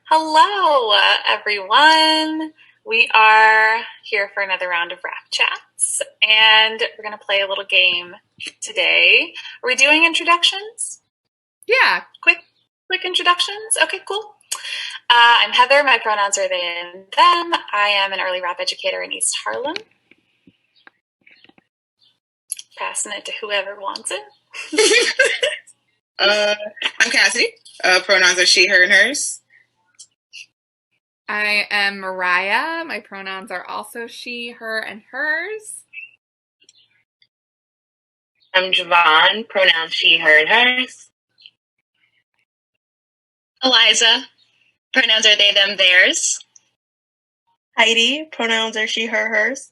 Hello, everyone. We are here for another round of RAPP Chats, and we're going to play a little game today. Are we doing introductions? Yeah. Quick introductions? Okay, cool. I'm Heather. My pronouns are they and them. I am an early RAPP educator in East Harlem. Passing it to whoever wants it. I'm Cassidy. Pronouns are she, her, and hers. I am Mariah. My pronouns are also she, her, and hers. I'm Javon. Pronouns she, her, and hers. Eliza. Pronouns are they, them, theirs. Heidi. Pronouns are she, her, hers.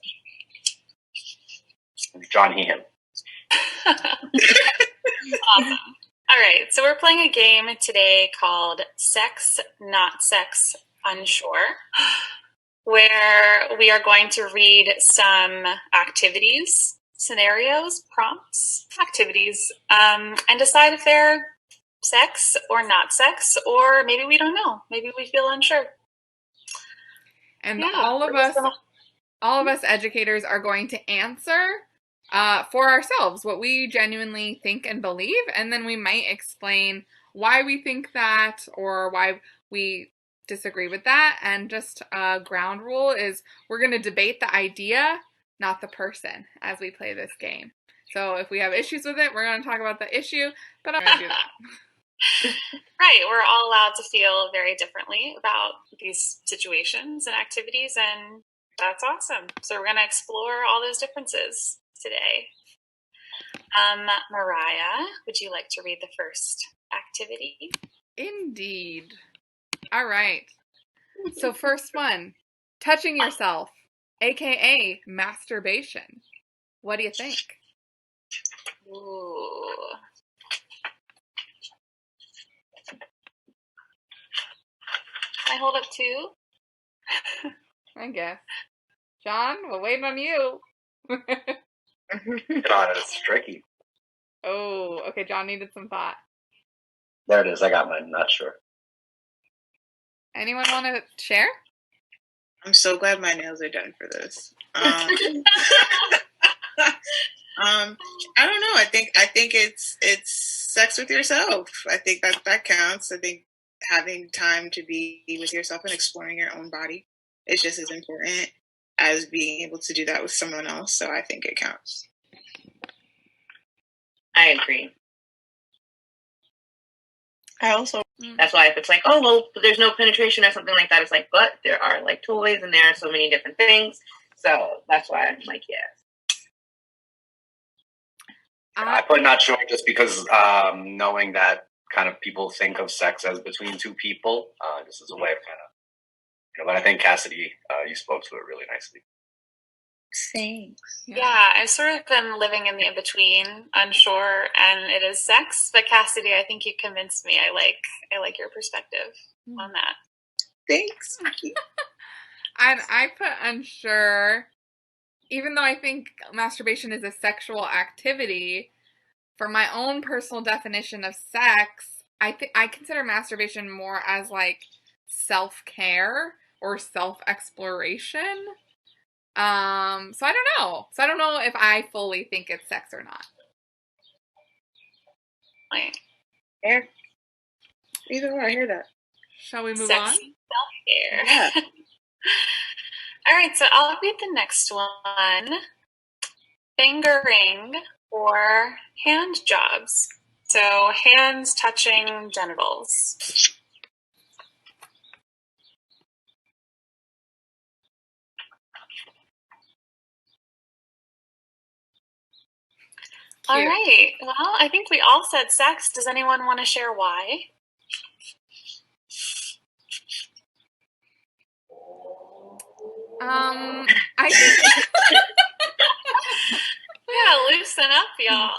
John, he, him. Awesome. All right, so we're playing a game today called Sex, Not Sex, Unsure, where we are going to read some activities, scenarios, prompts, activities, and decide if they're sex or not sex, or maybe we don't know. Maybe we feel unsure. And yeah, all of us educators are going to answer for ourselves what we genuinely think and believe, and then we might explain why we think that or why we disagree with that. And just a ground rule is we're going to debate the idea, not the person, as we play this game. So if we have issues with it, we're going to talk about the issue, but I'm going to do that. Right, we're all allowed to feel very differently about these situations and activities, and that's awesome. So we're going to explore all those differences today. Mariah, would you like to read the first activity? Indeed. All right. So first one, touching yourself, aka masturbation. What do you think? Ooh. Can I hold up two? I guess. John, we're waiting on you. Get on it, it's tricky. Oh, okay, John needed some thought. There it is, I got mine, not sure. Anyone want to share? I'm so glad my nails are done for this. I don't know. I think it's sex with yourself. I think that counts. I think having time to be with yourself and exploring your own body is just as important as being able to do that with someone else. So I think it counts. I agree. That's why if it's like, oh, well, there's no penetration or something like that, it's like, but there are like toys and there are so many different things. So that's why I'm like, yes. I put not sure just because knowing that kind of people think of sex as between two people, just as a way of kind of, but I think Cassidy, you spoke to it really nicely. Thanks. Yeah, I've sort of been living in the in-between, unsure, and it is sex. But Cassidy, I think you convinced me. I like your perspective on that. Thanks. And I put unsure, even though I think masturbation is a sexual activity. For my own personal definition of sex, I consider masturbation more as like self-care or self-exploration. So I don't know. So I don't know if I fully think it's sex or not. Right. Fair. Either way, I hear that. Shall we move Sex on? Self-care. Yeah. All right, so I'll read the next one. Fingering or hand jobs. So hands touching genitals. All right. Well, I think we all said sex. Does anyone want to share why? I think yeah, loosen up, y'all.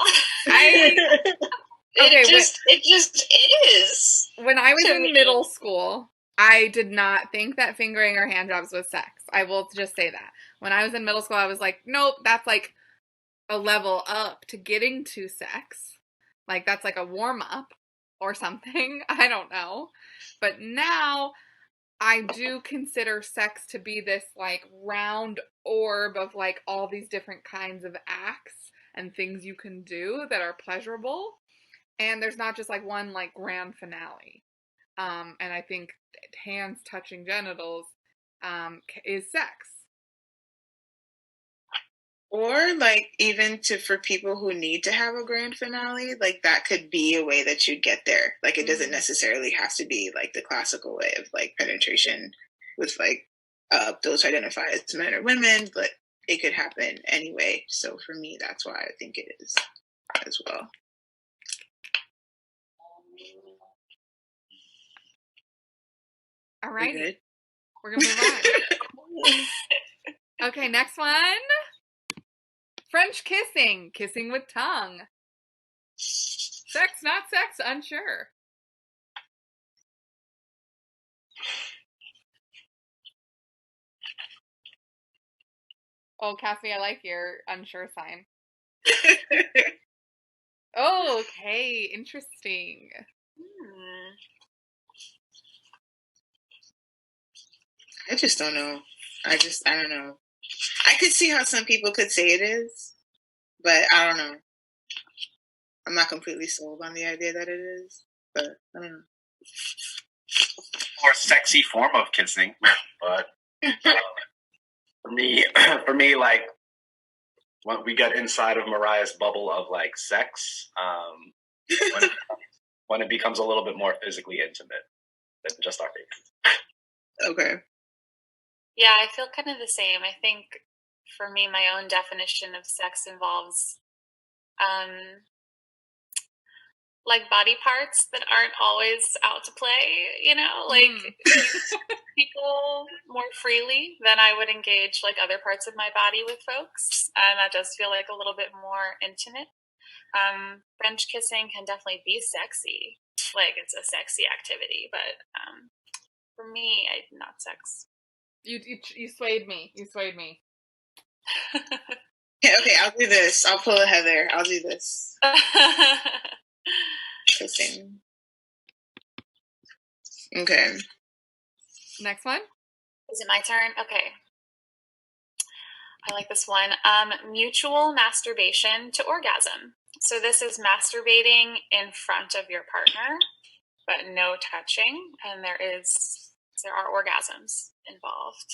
It just is. When I was in middle school, I did not think that fingering or hand jobs was sex. I will just say that. When I was in middle school, I was like, nope, that's like a level up to getting to sex. Like that's like a warm up or something. I don't know. But now I do consider sex to be this like round orb of like all these different kinds of acts and things you can do that are pleasurable. And there's not just like one like grand finale. And I think hands touching genitals is sex. Or like even for people who need to have a grand finale, like that could be a way that you get there. Like it doesn't necessarily have to be like the classical way of like penetration with like those who identify as men or women, but it could happen anyway. So for me, that's why I think it is as well. All right, we're gonna move on. Okay, next one. French kissing, kissing with tongue. Sex, not sex, unsure. Oh, Cassie, I like your unsure sign. Oh, okay, interesting. I just don't know. I don't know. I could see how some people could say it is, but I don't know. I'm not completely sold on the idea that it is, but I don't know. More sexy form of kissing, but for me, like when we get inside of Mariah's bubble of like sex, when it becomes a little bit more physically intimate than just our faces. Okay. Yeah, I feel kind of the same. I think for me, my own definition of sex involves like body parts that aren't always out to play, you know, like people more freely than I would engage like other parts of my body with folks. And that does feel like a little bit more intimate. French kissing can definitely be sexy. Like it's a sexy activity, but for me, not sex. You swayed me. You swayed me. Okay, I'll do this. I'll pull a Heather. I'll do this. Kissing. Okay. Next one. Is it my turn? Okay. I like this one. Mutual masturbation to orgasm. So this is masturbating in front of your partner, but no touching, and there are orgasms involved.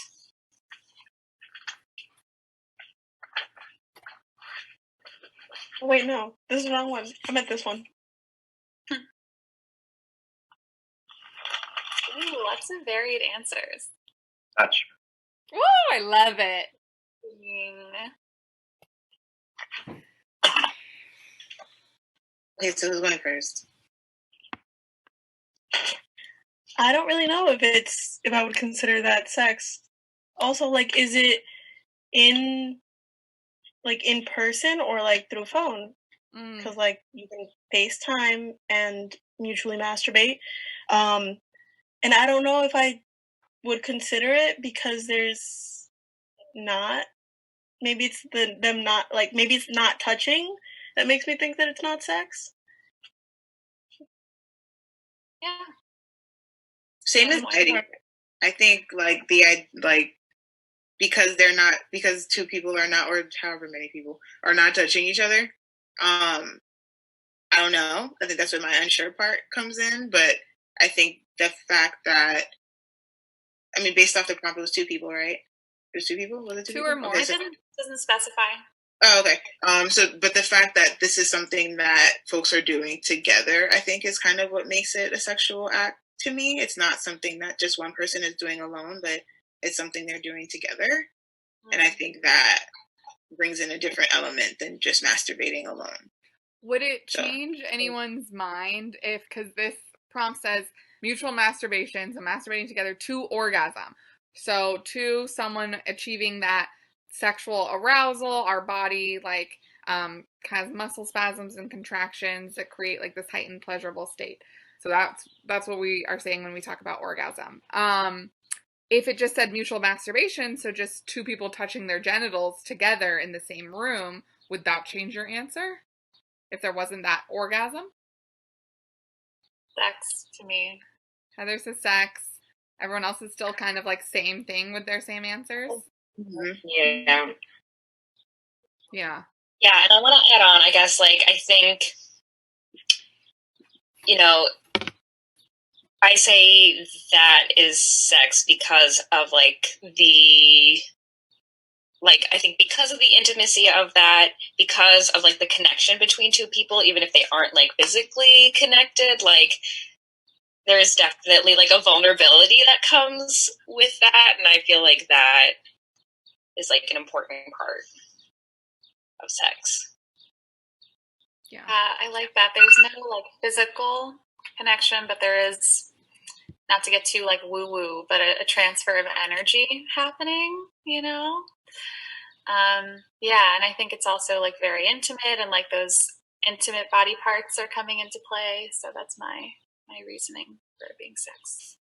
Oh, wait, no. This is the wrong one. I meant this one. Ooh, lots of varied answers. Touch. Ooh, I love it. Okay, so who's going first? I don't really know if I would consider that sex. Also, like, is it in person or like through phone? Because like you can FaceTime and mutually masturbate. And I don't know if I would consider it because there's not. Maybe it's them not like. Maybe it's not touching that makes me think that it's not sex. Yeah. Same as Heidi. I think like because two people are not, or however many people are not touching each other. I don't know. I think that's where my unsure part comes in. But I think the fact that, I mean, based off the prompt, it was two people, right? There's two people? Was it two or more. Okay, it doesn't specify. Oh, okay. But the fact that this is something that folks are doing together, I think is kind of what makes it a sexual act to me. It's not something that just one person is doing alone, but it's something they're doing together. And I think that brings in a different element than just masturbating alone. Would it change anyone's mind if, because this prompt says mutual masturbation, so masturbating together to orgasm. So to someone achieving that sexual arousal, our body like has muscle spasms and contractions that create like this heightened pleasurable state. So that's what we are saying when we talk about orgasm. If it just said mutual masturbation, so just two people touching their genitals together in the same room, would that change your answer? If there wasn't that orgasm? Sex to me. Heather says sex. Everyone else is still kind of like same thing with their same answers. Mm-hmm. Yeah. Yeah. Yeah, and I want to add on, I guess, like, I think, you know, I say that is sex because of, like, I think because of the intimacy of that, because of, like, the connection between two people, even if they aren't, like, physically connected, like, there's definitely, like, a vulnerability that comes with that, and I feel like that is, like, an important part of sex. Yeah. I like that. There's no, like, physical connection, but there is, not to get too, like, woo-woo, but a transfer of energy happening, you know? Yeah, and I think it's also, like, very intimate, and, like, those intimate body parts are coming into play, so that's my reasoning for it being sex.